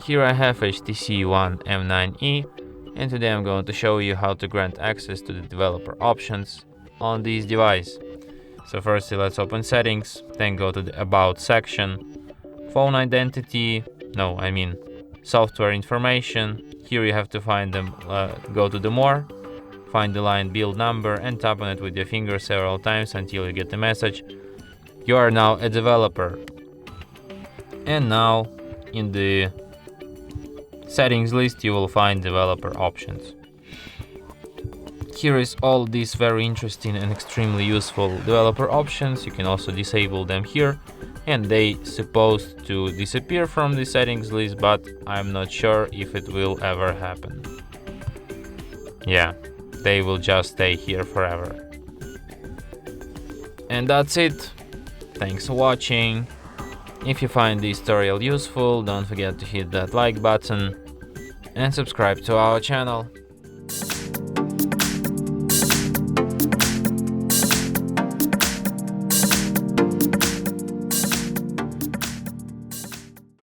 Here I have HTC One M9E, and today I'm going to show you how to grant access to the developer options on this device. So firstly, let's open settings, then go to the about section, phone identity, software information. Here you have to find them, go to the more, find the line build number and tap on it with your finger several times until you get the message. You are now a developer. And now in the settings list you will find developer options. Here is all these very interesting and extremely useful developer options. You can also disable them here, and they supposed to disappear from the settings list, but I'm not sure if it will ever happen. Yeah, they will just stay here forever. And that's it. Thanks for watching. If you find this tutorial useful, don't forget to hit that like button and subscribe to our channel.